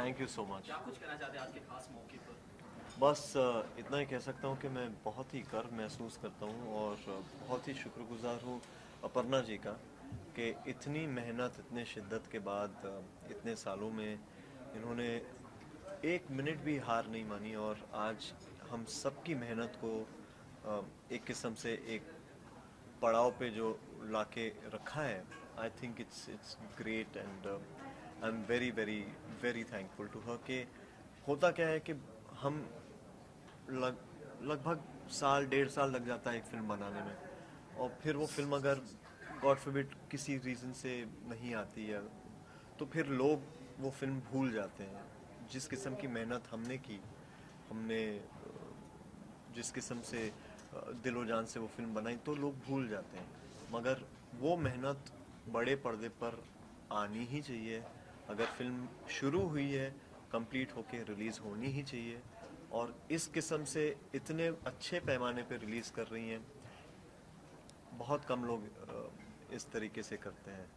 Thank you so much. क्या कुछ कहना चाहते हैं आज के खास मौके पर? बस इतना ही कह सकता हूँ कि मैं बहुत ही गर्व महसूस करता हूँ और बहुत ही शुक्रगुजार हूँ अपर्णा जी का कि इतनी मेहनत इतने शिद्दत के बाद इतने सालों में इन्होंने एक मिनट भी हार नहीं मानी और आज हम सबकी मेहनत को एक किस्म से एक पड़ाव पे जो लाके रखा है। I think it's great and I am very very very thankful to हर के होता क्या है कि हम लग लगभग साल 1.5 साल लग जाता है एक फिल्म बनाने में और फिर वो फिल्म अगर गॉड फॉरबिड किसी रीज़न से नहीं आती है तो फिर लोग वो फिल्म भूल जाते हैं जिस किस्म की मेहनत हमने की। हमने जिस किस्म से दिलो जान से वो फिल्म बनाई तो लोग भूल जाते हैं। मगर वो मेहनत बड़े पर्दे पर आनी ही चाहिए। अगर फिल्म शुरू हुई है कंप्लीट होके रिलीज़ होनी ही चाहिए और इस किस्म से इतने अच्छे पैमाने पे रिलीज़ कर रही हैं। बहुत कम लोग इस तरीके से करते हैं।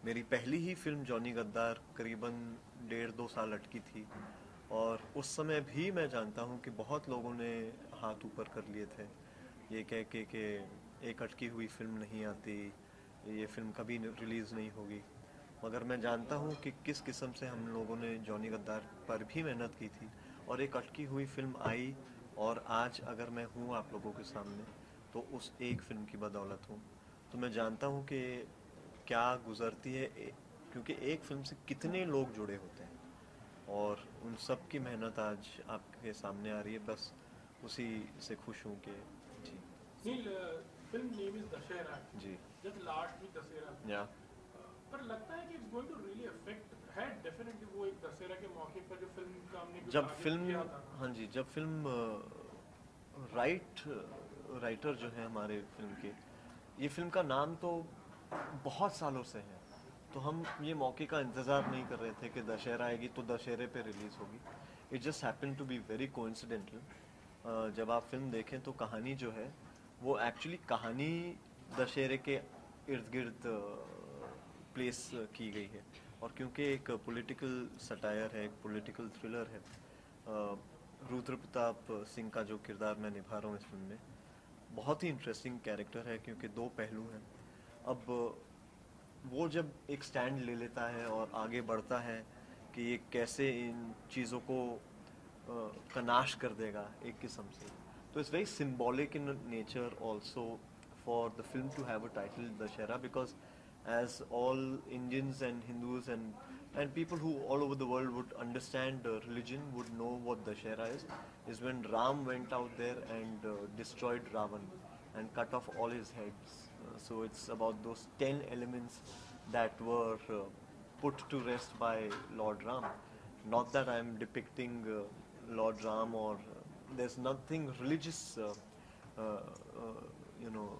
मेरी पहली ही फिल्म जॉनी गद्दार करीबन 1.5-2 साल अटकी थी और उस समय भी मैं जानता हूँ कि बहुत लोगों ने हाथ ऊपर कर लिए थे ये कह के कि एक अटकी हुई फिल्म नहीं आती, ये फिल्म कभी रिलीज़ नहीं होगी। मगर मैं जानता हूँ कि किस किस्म से हम लोगों ने जॉनी गद्दार पर भी मेहनत की थी और एक अटकी हुई फिल्म आई और आज अगर मैं हूँ आप लोगों के सामने तो उस एक फिल्म की बदौलत हूँ। तो मैं जानता हूँ कि क्या गुजरती है क्योंकि एक फिल्म से कितने लोग जुड़े होते हैं और उन सब की मेहनत आज आपके सामने आ रही है। बस उसी से खुश हूँ कि जी। Neel, film name is Dussehra, जी। जस्ट लास्ट वीक दशहरा था। या पर लगता है कि it's going to really affect है डेफिनेटली वो एक दशहरा के मौके पर जो फिल्म का हमने कुछ जब टारगेट फिल्म किया था। हाँ जी जब फिल्म राइटर जो है हमारे फिल्म के, ये फिल्म का नाम तो बहुत सालों से है तो हम ये मौके का इंतज़ार नहीं कर रहे थे कि दशहरा आएगी तो दशहरे पे रिलीज़ होगी। It just happen to be very coincidental. जब आप फिल्म देखें तो कहानी जो है वो एक्चुअली कहानी दशहरे के इर्द गिर्द प्लेस की गई है और क्योंकि एक पॉलिटिकल सटायर है, एक पॉलिटिकल थ्रिलर है। रुद्र प्रताप सिंह का जो किरदार मैं निभा रहा हूँ इस फिल्म में बहुत ही इंटरेस्टिंग कैरेक्टर है क्योंकि दो पहलू हैं। अब वो जब एक स्टैंड ले लेता है और आगे बढ़ता है कि ये कैसे इन चीज़ों को कनाश कर देगा एक किस्म से, तो it's very symbolic in nature also for the film to have a title Dussehra because as all Indians and Hindus and people who all over the world would understand religion would know what Dashera is when Ram went out there and destroyed Ravan and cut off all his heads. So it's about those 10 elements that were put to rest by Lord Ram. Not that I'm depicting Lord Ram or there's nothing religious uh, uh, you know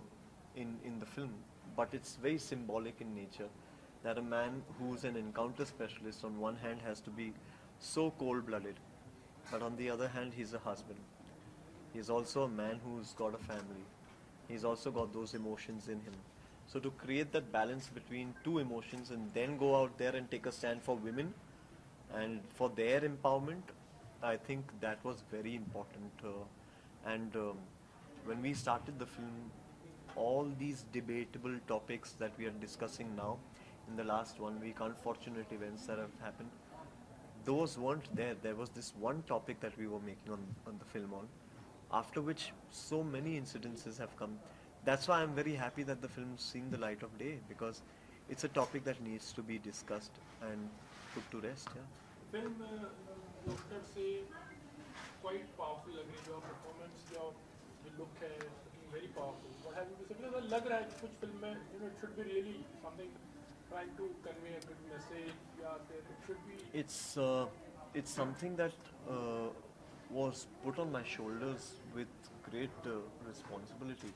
in the film, but it's very symbolic in nature that a man who's an encounter specialist on one hand has to be so cold-blooded, but on the other hand he's a husband. He's also a man who's got a family. He's also got those emotions in him. So to create that balance between two emotions and then go out there and take a stand for women and for their empowerment, I think that was very important. And when we started the film, all these debatable topics that we are discussing now in the last 1 week, unfortunate events that have happened, those weren't there. There was this one topic that we were making on the film on, after which so many incidences have come. That's why I'm very happy that the film's seen the light of day because it's a topic that needs to be discussed and put to rest. Yeah. Film poster से quite powerful लग रही है, जो performance जो look है looking very powerful. What have you to say, लग रहा है कि कुछ फिल्म में it should be really something trying to convey a good message या फिर it should be. It's something that uh, was put on my shoulders with great responsibility.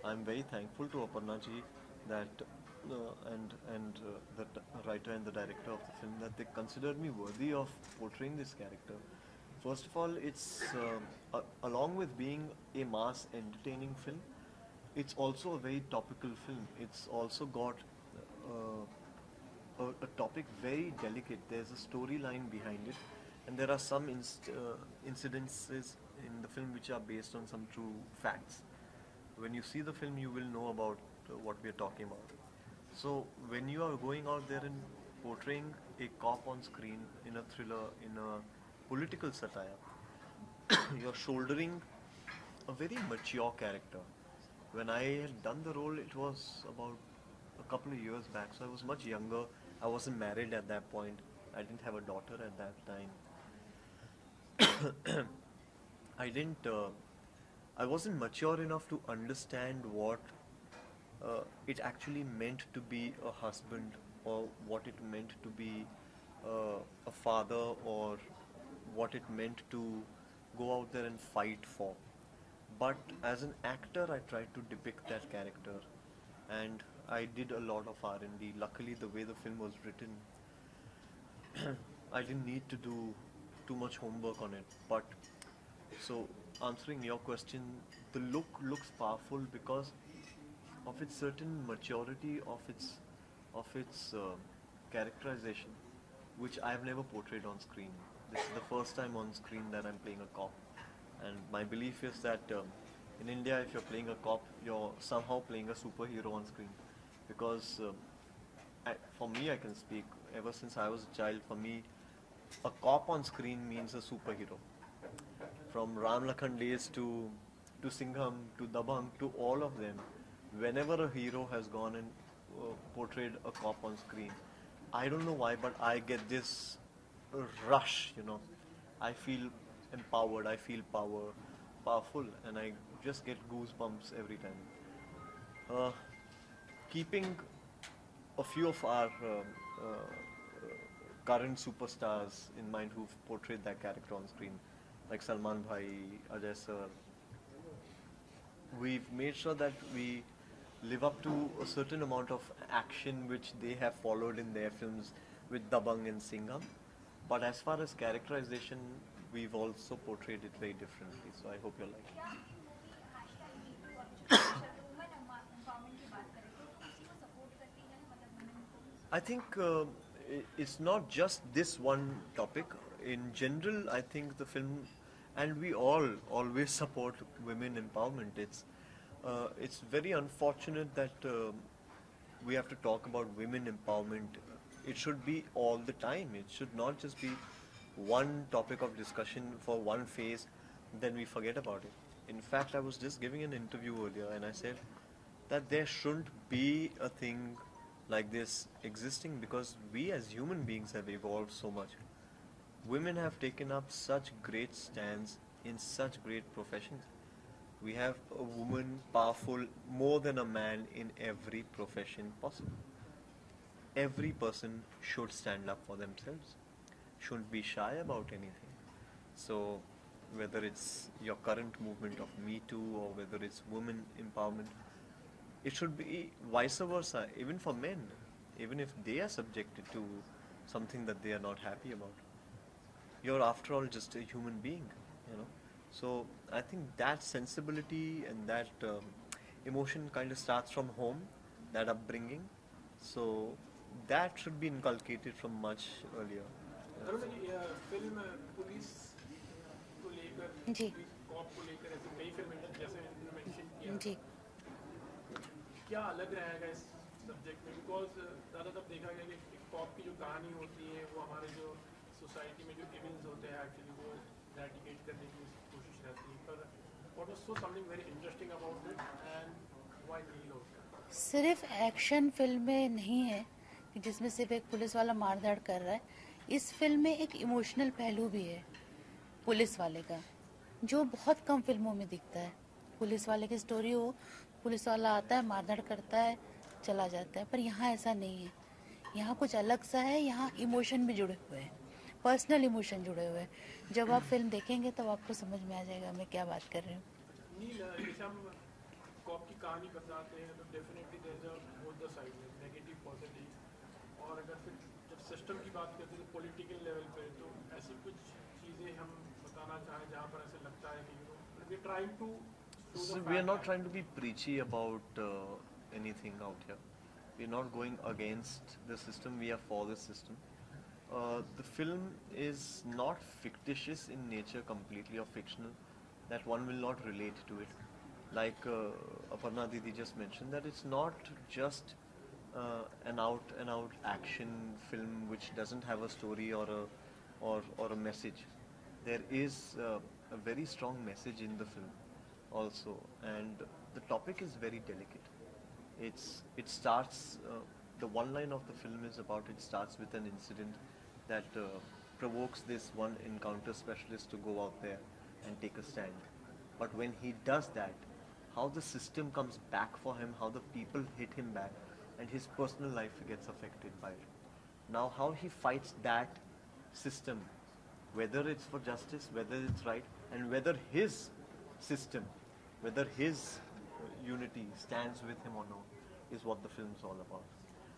I'm very thankful to Aparna ji that the writer and the director of the film that they considered me worthy of portraying this character. First of all, it's along with being a mass entertaining film, it's also a very topical film. It's also got a topic very delicate. There's a storyline behind it and there are some incidences in the film which are based on some true facts. When you see the film, you will know about what we are talking about. So when you are going out there and portraying a cop on screen in a thriller, in a political satire, you're shouldering a very mature character. When I had done the role, it was about a couple of years back, so I was much younger. I wasn't married at that point. I didn't have a daughter at that time. I didn't. I wasn't mature enough to understand what it actually meant to be a husband, or what it meant to be a father, or what it meant to go out there and fight for. But as an actor, I tried to depict that character, and I did a lot of R&D. Luckily, the way the film was written, I didn't need to do too much homework on it. But so answering your question, the look looks powerful because of its certain maturity, of its characterization, which I have never portrayed on screen. This is the first time on screen that I'm playing a cop, and my belief is that in India, if you're playing a cop, you're somehow playing a superhero on screen, because for me, I can speak. Ever since I was a child, for me, a cop on screen means a superhero. From Ram Lakhan days to Singham to Dabang to all of them, whenever a hero has gone and portrayed a cop on screen, I don't know why, but I get this rush. I feel empowered. I feel powerful, and I just get goosebumps every time. Uh, Keeping a few of our current superstars in mind who've portrayed that character on screen, like Salman Bhai, Ajay Sir, we've made sure that we live up to a certain amount of action which they have followed in their films with Dabang and Singham. But as far as characterization, we've also portrayed it very differently. So I hope you like it. I think it's not just this one topic. In general, I think the film, and we all always support women empowerment. It's very unfortunate that we have to talk about women empowerment. It should be all the time. It should not just be one topic of discussion for one phase, then we forget about it. In fact, I was just giving an interview earlier, and I said that there shouldn't be a thing like this existing, because we as human beings have evolved so much. Women have taken up such great stands in such great professions. We have a woman powerful more than a man in every profession possible. Every person should stand up for themselves, shouldn't be shy about anything. So, whether it's your current movement of Me Too or whether it's women empowerment, it should be vice versa, even for men, even if they are subjected to something that they are not happy about. You're, after all, just a human being. So I think that sensibility and that emotion kind of starts from home, that upbringing. So that should be inculcated from much earlier. Arun ji, film police को लेकर, जी police corp को लेकर ऐसी कई फिल्में जैसे mention किया, जी क्या अलग रहेगा इस सब्जेक्ट में? बिकॉज ज़्यादातर देखा गया कि एक कॉप की जो कहानी होती है वो हमारे जो सोसाइटी में जो इवेंट्स होते हैं एक्चुअली वो रेडिकेट करने की कोशिश रहती है, पर what was so something very interesting about it and why Neel होता है? सिर्फ एक्शन फिल्म में नहीं है कि जिसमें सिर्फ एक पुलिस वाला मारधाड़ कर रहा है। इस फिल्म में एक इमोशनल पहलू भी है पुलिस वाले का, जो बहुत कम फिल्मों में दिखता है। पुलिस वाले की स्टोरी हो, पुलिस वाला आता है, मारधाड़ करता है, चला जाता है, पर यहाँ ऐसा नहीं है। यहाँ कुछ अलग सा है, यहाँ इमोशन भी जुड़े हुए हैं, पर्सनल इमोशन जुड़े हुए हैं। जब आप फिल्म देखेंगे तब आपको समझ में आ जाएगा मैं क्या बात कर रही हूँ। नील, जैसे हम कॉप की कहानी बताते हैं तो definitely there is both the side, negative positive, और अगर फिर जब सिस्टम की बात करते हैं तो पॉलिटिकल लेवल पे, तो ऐसी कुछ चीज़ें हम बताना चाहें जहाँ पर ऐसे लगता है कि we trying to So we are not trying to be preachy about anything out here. We are not going against the system. We are for the system. The film is not fictitious in nature completely or fictional, that one will not relate to it. Like Aparna Didi just mentioned, that it's not just an out and out action film which doesn't have a story or a message. There is a very strong message in the film also, and the topic is very delicate. It starts. The one line of the film is about, it starts with an incident that provokes this one encounter specialist to go out there and take a stand. But when he does that, how the system comes back for him, how the people hit him back, and his personal life gets affected by it. Now, how he fights that system, whether it's for justice, whether it's right, and whether his system, whether his unity stands with him or not, is what the film's all about.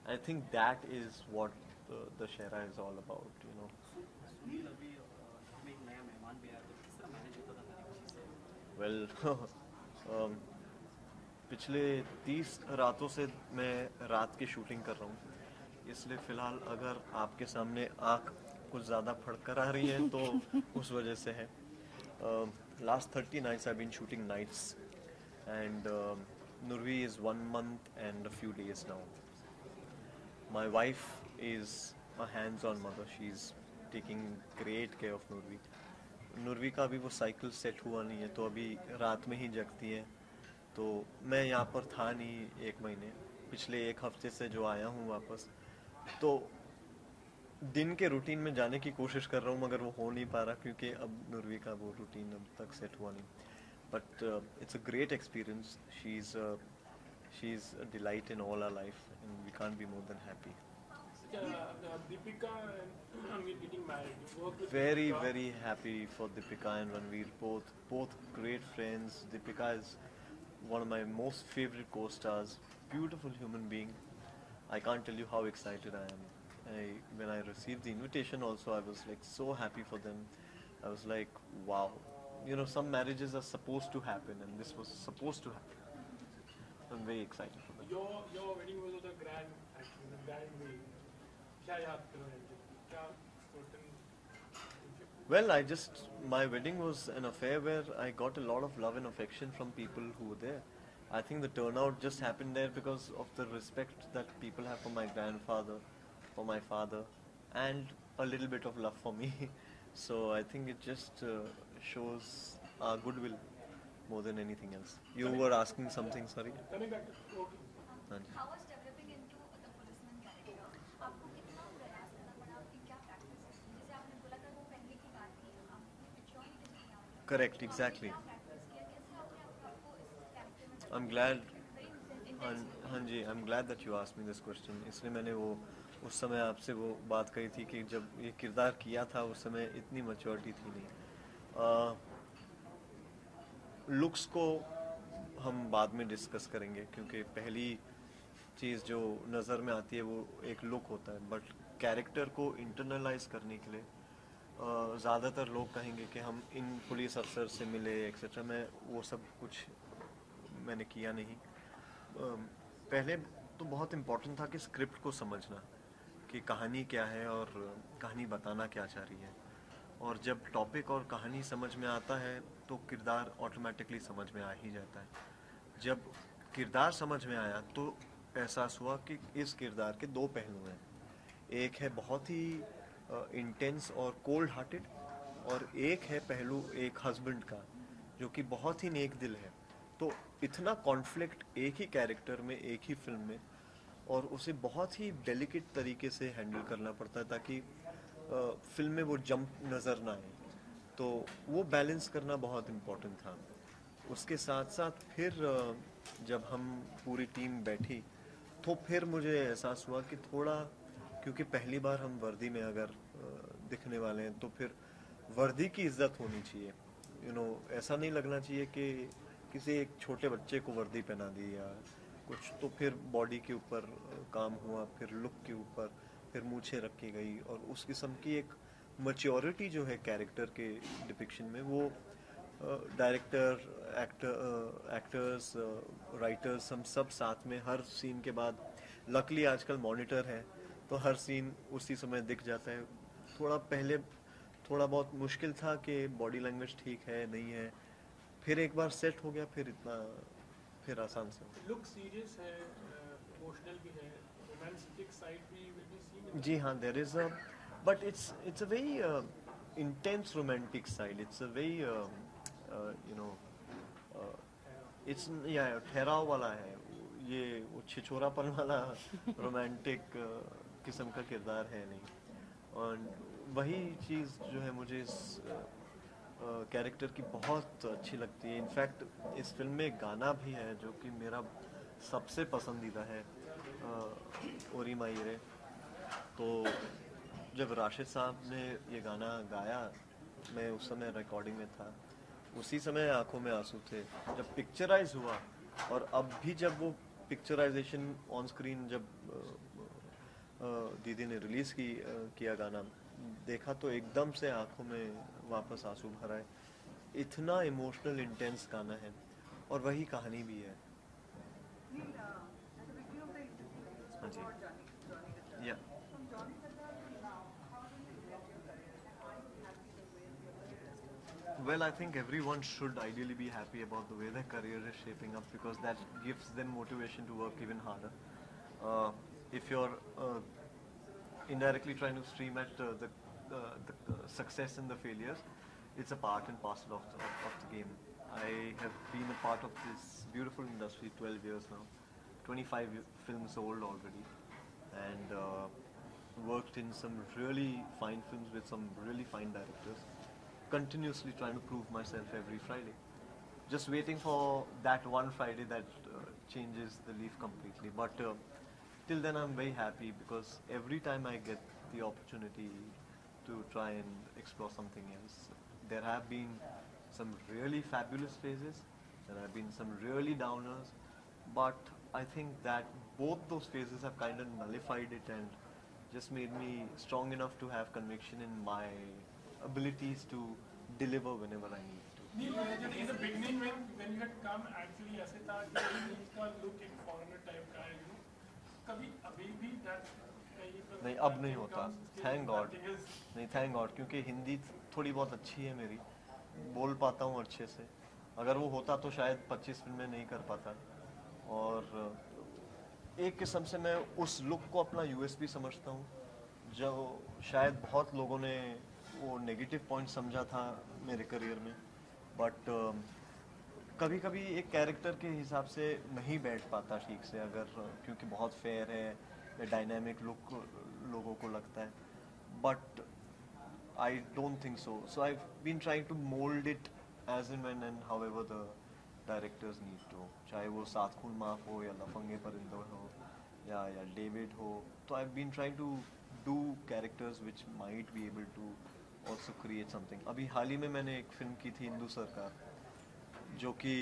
I think that is what the Shera is all about, you know. Sunil अभी हमें एक नया मेहमान भी आया, तो किस तरह मैनेज होता था हर एक चीज़? Well, पिछले 30 रातों से मैं रात की शूटिंग कर रहा हूँ, इसलिए फ़िलहाल अगर आपके सामने आँख कुछ ज़्यादा फड़कर आ रही है तो उस वजह से है. Last 30 nights I've been shooting nights, and Nurvi is 1 month and a few days now. My wife is a hands-on mother. She's taking great care of Nurvi. Nurvi का अभी वो साइकिल सेट हुआ नहीं है, तो अभी रात में ही जगती है. तो मैं यहाँ पर था नहीं 1 महीने, पिछले 1 हफ्ते से जो आया हूँ वापस, तो दिन के रूटीन में जाने की कोशिश कर रहा हूँ, मगर वो हो नहीं पा रहा क्योंकि अब नुरवी का वो रूटीन अब तक सेट हुआ नहीं. But it's a great experience. She is a delight in all our life, and we can't be more than happy. Deepika and Ranveer getting married. You work with Very, Deepika. very happy for Deepika and Ranveer, both great friends. Deepika is one of my most favorite co-stars, beautiful human being. I can't tell you how excited I am. When I received the invitation also, I was like so happy for them. I was like, wow. You know, some marriages are supposed to happen, and this was supposed to happen. I'm very excited for them. Your wedding was a grand, actually, a grand way. क्या याद करोगे? क्या certain Well, my wedding was an affair where I got a lot of love and affection from people who were there. I think the turnout just happened there because of the respect that people have for my grandfather, for my father, and a little bit of love for me. So I think it just shows our goodwill more than anything else. You were asking something, sorry? coming back to working. हाँ जी. How was developing into the policeman character? आपको कितना प्रयास करना पड़ा? आपकी क्या practice है? जैसे आपने बोला था वो पहले की बात थी, आपकी maturity नहीं आ रही. Correct, तो आपने exactly. क्या practice किया? कैसे आपने आपको इस character में I'm glad. very हाँ intense हाँ जी, I'm glad that you asked me this question. इसलिए मैंने वो उस समय आपसे वो बात कही थी कि जब ये किरदार किया था उस समय इतनी मैच्योरिटी थी नहीं. लुक्स को हम बाद में डिस्कस करेंगे, क्योंकि पहली चीज़ जो नज़र में आती है वो एक लुक होता है, बट कैरेक्टर को इंटरनलाइज करने के लिए ज़्यादातर लोग कहेंगे कि हम इन पुलिस अफसर से मिले एक्सेट्रा. मैं वो सब कुछ मैंने किया नहीं. पहले तो बहुत इम्पोर्टेंट था कि स्क्रिप्ट को समझना कि कहानी क्या है और कहानी बताना क्या चाह रही है. और जब टॉपिक और कहानी समझ में आता है तो किरदार ऑटोमेटिकली समझ में आ ही जाता है. जब किरदार समझ में आया तो एहसास हुआ कि इस किरदार के 2 पहलू हैं. एक है बहुत ही इंटेंस और कोल्ड हार्टेड, और एक है पहलू एक हस्बैंड का जो कि बहुत ही नेक दिल है. तो इतना कॉन्फ्लिक्ट एक ही कैरेक्टर में, एक ही फिल्म में, और उसे बहुत ही डेलिकेट तरीके से हैंडल करना पड़ता है ताकि फिल्म में वो जंप नज़र ना आए. तो वो बैलेंस करना बहुत इम्पोर्टेंट था. उसके साथ साथ फिर जब हम पूरी टीम बैठी तो फिर मुझे एहसास हुआ कि थोड़ा, क्योंकि पहली बार हम वर्दी में अगर दिखने वाले हैं तो फिर वर्दी की इज्जत होनी चाहिए. ऐसा नहीं लगना चाहिए कि किसी एक छोटे बच्चे को वर्दी पहना दी या कुछ. तो फिर बॉडी के ऊपर काम हुआ, फिर लुक के ऊपर, फिर मूछें रखी गई, और उस किस्म की एक मैच्योरिटी जो है कैरेक्टर के डिपिक्शन में, वो डायरेक्टर, एक्टर्स, राइटर्स, हम सब साथ में हर सीन के बाद, लकली आजकल मॉनिटर है तो हर सीन उसी समय दिख जाता है, थोड़ा पहले थोड़ा बहुत मुश्किल था कि बॉडी लैंग्वेज ठीक है नहीं है, फिर एक बार सेट हो गया, फिर आसान से हो गया। लुक सीरियस है, इमोशनल भी है, रोमांटिक साइड भी विल बी सीन। जी हाँ, there is a but it's a very intense romantic side, it's a very you know it's या ठहराव वाला है ये, वो छिछोरापन वाला रोमांटिक किस्म का किरदार है नहीं। और वही चीज़ जो है मुझे इस कैरेक्टर की बहुत अच्छी लगती है। इनफैक्ट इस फिल्म में एक गाना भी है जो कि मेरा सबसे पसंदीदा है, ओरी मायरे। तो जब राशिद साहब ने ये गाना गाया, मैं उस समय रिकॉर्डिंग में था, उसी समय आंखों में आंसू थे। जब पिक्चराइज हुआ और अब भी जब वो पिक्चराइजेशन ऑन स्क्रीन जब दीदी ने रिलीज़ किया गाना, देखा तो एकदम से आंखों में वापस आंसू भर आए। इतना इमोशनल इंटेंस गाना है और वही कहानी भी है। हाँ जी, या Well, I think everyone should ideally be happy about the way their career is shaping up, because that gives them motivation to work even harder. If you're indirectly trying to stream at the success and the failures, it's a part and parcel of the game. I have been a part of this beautiful industry 12 years now, 25 films old already, and worked in some really fine films with some really fine directors, continuously trying to prove myself every Friday. Just waiting for that one Friday that changes the leaf completely. But till then, I'm very happy because every time I get the opportunity to try and explore something else, there have been some really fabulous phases, there have been some really downers, but I think that both those phases have kind of nullified it and just made me strong enough to have conviction in my abilities to deliver whenever I need to. In the beginning when you had come, actually ऐसे था कि इसका look एक foreigner type का है, you know, कभी अभी भी that कहीं पर नहीं, अब नहीं होता, थैंक गॉड। नहीं, थैंक गॉड, क्योंकि हिंदी थोड़ी बहुत अच्छी है मेरी, बोल पाता हूँ अच्छे से। अगर वो होता तो शायद 25 फिल्में नहीं कर पाता। और एक किस्म से मैं उस लुक को अपना यूएसपी समझता हूँ, जो शायद बहुत लोगों ने वो नेगेटिव पॉइंट समझा था मेरे करियर में, बट कभी कभी एक कैरेक्टर के हिसाब से नहीं बैठ पाता ठीक से, अगर क्योंकि बहुत फेयर है या डायनामिक लुक लोगों को लगता है, but I don't think so. So I been trying to mould it as and when and however the directors need to, चाहे वो सात खून माफ हो या लफंगे परिंदे हो या डेविड हो। तो I been trying to do characters which might be able to also create something. अभी हाल ही में मैंने एक फिल्म की थी हिंदू सरकार, जो कि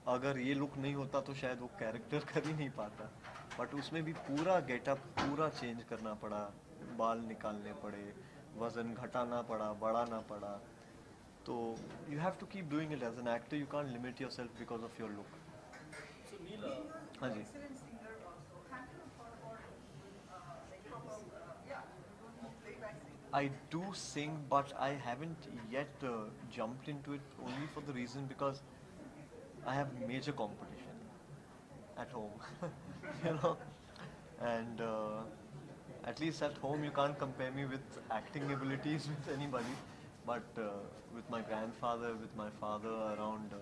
अगर ये लुक नहीं होता तो शायद वो कैरेक्टर कर ही नहीं पाता, बट उसमें भी पूरा गेटअप पूरा चेंज करना पड़ा, बाल निकालने पड़े, वज़न घटाना पड़ा, बढ़ाना पड़ा। तो you have to keep doing it as an actor, you can't limit yourself because of your look. So Neil, हाँ जी, I do sing, but I haven't yet jumped into it, only for the reason because I have major competition at home, you know, and at least at home you can't compare me with acting abilities with anybody, but with my grandfather, with my father around,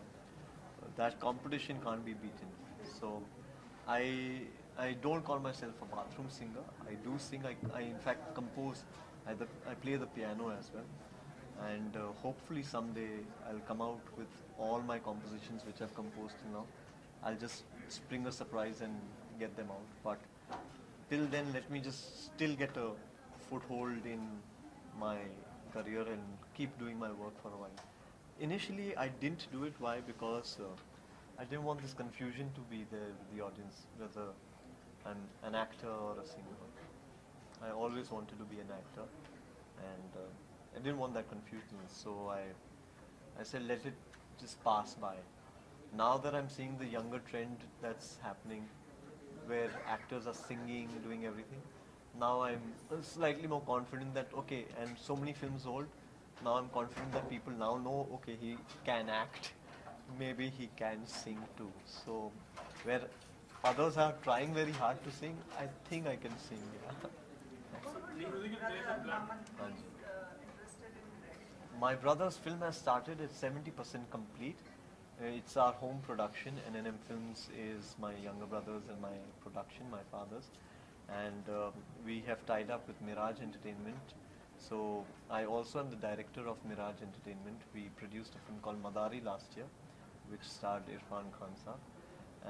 that competition can't be beaten. So I I don't call myself a bathroom singer. I do sing. I in fact compose. I play the piano as well, and hopefully someday I'll come out with all my compositions which I've composed till now. I'll just spring a surprise and get them out. But till then, let me just still get a foothold in my career and keep doing my work for a while. Initially, I didn't do it. Why? Because I didn't want this confusion to be there with the audience, whether I'm an actor or a singer. I always wanted to be an actor, and I didn't want that confusion. So I said, let it just pass by. Now that I'm seeing the younger trend that's happening, where actors are singing, doing everything, now I'm slightly more confident that okay, and so many films old, now I'm confident that people now know okay, he can act, maybe he can sing too. So where others are trying very hard to sing, I think I can sing. Yeah. Music is there in the blood. ਹਾਂਜੀ. My brother's film has started. It's 70% complete. It's our home production. NNM Films is my younger brother's and my production, my father's. And we have tied up with Miraj Entertainment. So I also am the director of Miraj Entertainment. We produced a film called Madari last year, which starred Irfan Khan Saab.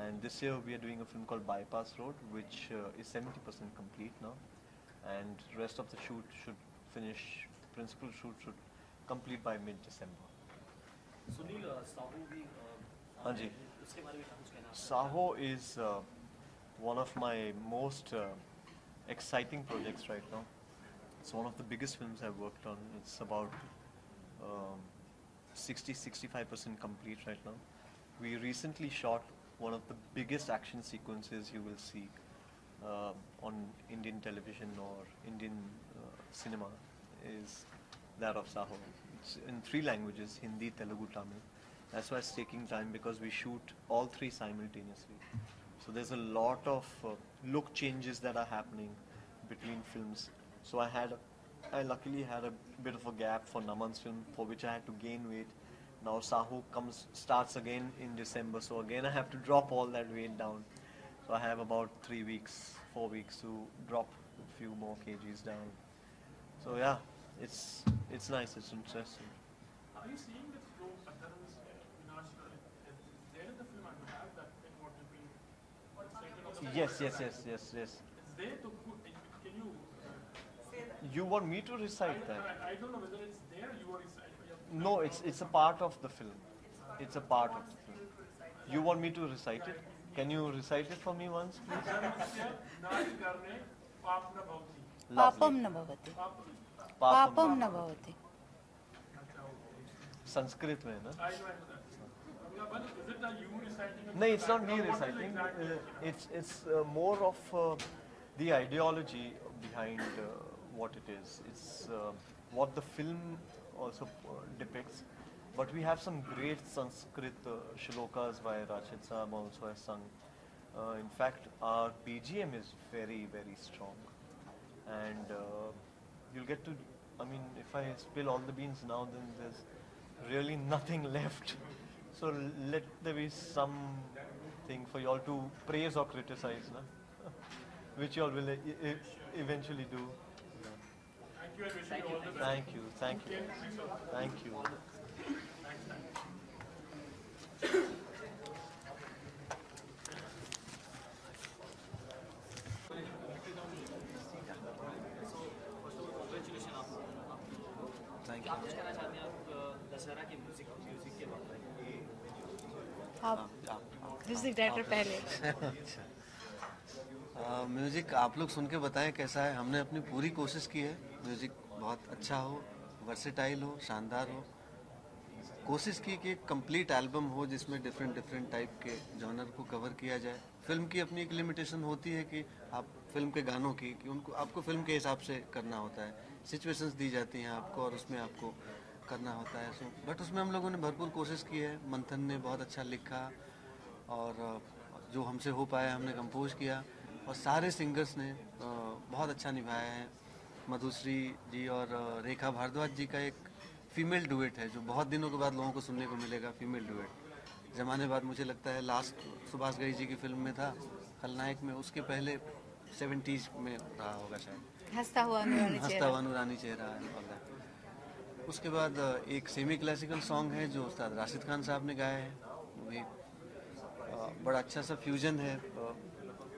And this year we are doing a film called Bypass Road, which is 70% complete now. And rest of the shoot should finish, principal shoot should complete by mid-December. Sunil Sahu भी हाँ जी. उसके बारे में कुछ कहना है? Saho is one of my most exciting projects right now. It's one of the biggest films I've worked on. It's about 60-65% complete right now. We recently shot one of the biggest action sequences you will see on Indian television or Indian cinema is that of Saho. It's in 3 languages, Hindi, Telugu, Tamil. That's why it's taking time because we shoot all 3 simultaneously. So there's a lot of look changes that are happening between films. So I luckily had a bit of a gap for Naman's film, for which I had to gain weight. Now Saho starts again in December, so again I have to drop all that weight down. So I have about 4 weeks to drop a few more kgs down. So yeah, it's nice, it's interesting. Are you seeing the flow patterns is there in the film and you have that in what you've been stated on the Yes. It's there to put, can you You want me to recite that? I don't know whether it's there or you are reciting. No, it's a part of the film. It's a part of the film. You want me to recite it? Can you recite it for me once, please? नाच करने पाप न भवति. पापम न भवति. पापम न भवति. संस्कृत में ना? I know that. But is it that you reciting? No, it's not me reciting. It's more of the ideology behind what it is. It's what the film also depicts. But we have some great Sanskrit shlokas by Rachit Saab also has sung. In fact, our BGM is very, very strong. And you'll get to, I mean, if I spill all the beans now, then there's really nothing left. So let there be something for you all to praise or criticize, na? Which you all will eventually do. Thank you and wishing you all the best. Thank you, thank you, thank you. Congratulations आप. Thank आप कुछ कहना चाहते हैं आप दशहरा के music के बारे में? आप म्यूजिक डायरेक्टर पहले. म्यूज़िक आप लोग सुन के बताएं कैसा है. हमने अपनी पूरी कोशिश की है म्यूज़िक बहुत अच्छा हो, वर्सेटाइल हो, शानदार हो. कोशिश की कि एक कंप्लीट एल्बम हो जिसमें डिफरेंट टाइप के जॉनर को कवर किया जाए. फिल्म की अपनी एक लिमिटेशन होती है कि आप फिल्म के गानों की कि उनको आपको फिल्म के हिसाब से करना होता है. सिचुएशंस दी जाती हैं आपको और उसमें आपको करना होता है. बट उसमें हम लोगों ने भरपूर कोशिश की है. मंथन ने बहुत अच्छा लिखा और जो हमसे हो पाया हमने कंपोज किया और सारे सिंगर्स ने बहुत अच्छा निभाया है. मधुश्री जी और रेखा भारद्वाज जी का एक फीमेल डुएट है जो बहुत दिनों के बाद लोगों को सुनने को मिलेगा. फीमेल डुएट ज़माने बाद मुझे लगता है लास्ट सुभाष घई जी की फिल्म में था खलनायक में, उसके पहले 70s में रहा होगा शायद. हंसता हुआ नूरानी चेहरा है. उसके बाद एक सेमी क्लासिकल सॉन्ग है जो उस्ताद राशिद खान साहब ने गाया है. वो भी बड़ा अच्छा सा फ्यूजन है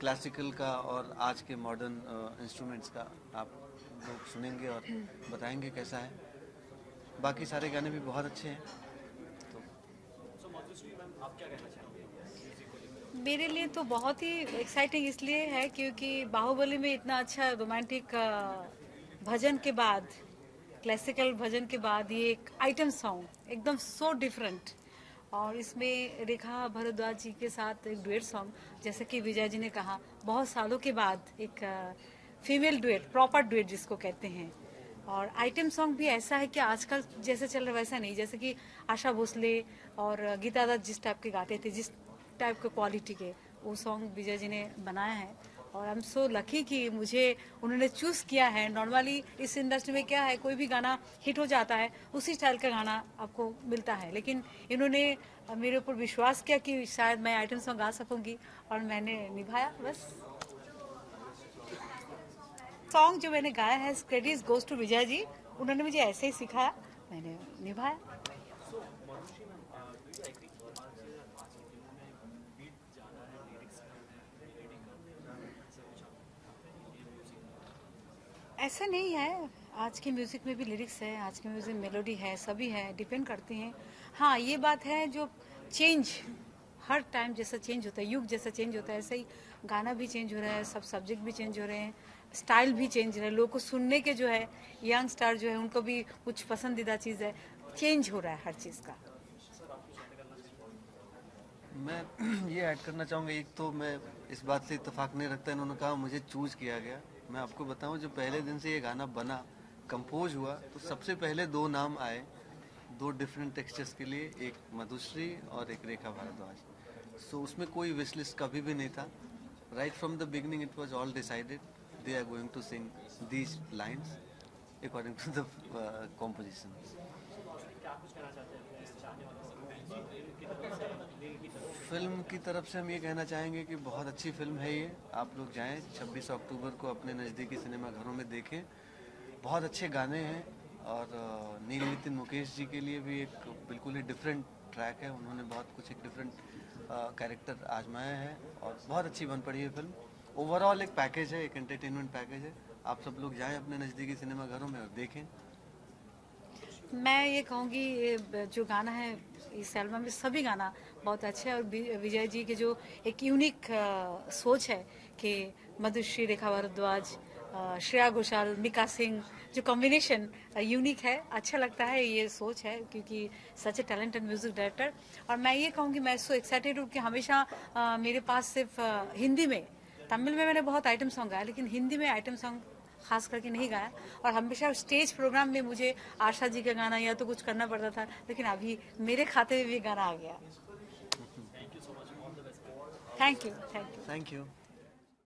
क्लासिकल का और आज के मॉडर्न इंस्ट्रूमेंट्स का. आप लोग सुनेंगे और बताएंगे कैसा है. बाकी सारे गाने भी बहुत अच्छे हैं. सो मधुश्री मैम आप क्या कहना चाहेंगे? मेरे लिए तो बहुत ही एक्साइटिंग इसलिए है क्योंकि बाहुबली में इतना अच्छा रोमांटिक भजन के बाद, क्लासिकल भजन के बाद ये एक आइटम सॉन्ग एकदम सो डिफरेंट. और इसमें रेखा भारद्वाज जी के साथ एक डुएट सॉन्ग, जैसे कि विजय जी ने कहा, बहुत सालों के बाद एक फीमेल डुएट, प्रॉपर डुएट जिसको कहते हैं। और आइटम सॉन्ग भी ऐसा है कि आजकल जैसे चल रहा है वैसा नहीं, जैसे कि आशा भोसले और गीता दत्त जिस टाइप के गाते थे, जिस टाइप के क्वालिटी के, वो सॉन्ग विजय जी ने बनाया है। और आई एम सो लकी कि मुझे उन्होंने चूज किया है। नॉर्मली इस इंडस्ट्री में क्या है, कोई भी गाना हिट हो जाता है, उसी स्टाइल का गाना आपको मिलता है, लेकिन इन्होंने मेरे ऊपर विश्वास किया कि शायद मैं आइटम सॉन्ग गा सकूंगी, और मैंने निभाया। बस सॉन्ग जो मैंने गाया है, credit goes to Vijay ji, उन्होंने मुझे ऐसे ही सिखाया, मैंने निभाया। ऐसा नहीं है, आज के म्यूजिक में भी लिरिक्स है, आज के म्यूजिक में मेलोडी है, सभी है, डिपेंड करते हैं। हाँ, ये बात है जो चेंज हर टाइम जैसा चेंज होता है, युग जैसा चेंज होता है, ऐसे ही गाना भी चेंज हो रहा है, सब सब्जेक्ट भी चेंज हो रहे हैं, स्टाइल भी चेंज हो रहा है, लोगों को सुनने के जो है, यंग स्टार जो है उनको भी कुछ पसंदीदा चीज़ है, चेंज हो रहा है हर चीज़ का। मैं ये ऐड करना चाहूँगा, एक तो मैं इस बात से इत्तेफाक नहीं रखता, इन्होंने कहा मुझे चूज किया गया। मैं आपको बताऊं, जो पहले दिन से ये गाना बना, कंपोज हुआ, तो सबसे पहले दो नाम आए, दो डिफरेंट टेक्सचर्स के लिए, एक मधुश्री और एक रेखा भारद्वाज। सो उसमें कोई विश लिस्ट कभी भी नहीं था। Right from the beginning it was all decided, they are going to sing these lines according to the composition. Film की तरफ से हम ये कहना चाहेंगे कि बहुत अच्छी फिल्म है ये, आप लोग जाएं 26 अक्टूबर को अपने नज़दीकी सिनेमा घरों में देखें। बहुत अच्छे गाने हैं, और नील नितिन मुकेश जी के लिए भी एक बिल्कुल ही डिफरेंट ट्रैक है, उन्होंने बहुत कुछ एक डिफरेंट कैरेक्टर आजमाया है, और बहुत अच्छी बन पड़ी है फिल्म। ओवरऑल एक पैकेज है, एक एंटरटेनमेंट पैकेज है। आप सब लोग जाएं अपने नज़दीकी सिनेमा घरों में और देखें। मैं ये कहूँगी, जो गाना है इस एल्बम में, सभी गाना बहुत अच्छे हैं, और विजय जी के जो एक यूनिक सोच है कि मधुश्री, रेखा भारद्वाज, श्रेया घोषाल, मिका सिंह, जो कॉम्बिनेशन यूनिक है, अच्छा लगता है, ये सोच है, क्योंकि सच ए टैलेंटेड म्यूजिक डायरेक्टर। और मैं ये कहूँगी, मैं सो एक्साइटेड हूँ कि हमेशा मेरे पास सिर्फ हिंदी में, तमिल में मैंने बहुत आइटम सॉन्ग गाया, लेकिन हिंदी में आइटम सॉन्ग खास करके नहीं गाया। और हमेशा स्टेज प्रोग्राम में मुझे आशा जी का गाना या तो कुछ करना पड़ता था, लेकिन अभी मेरे खाते में भी गाना आ गया। Thank you. Thank you.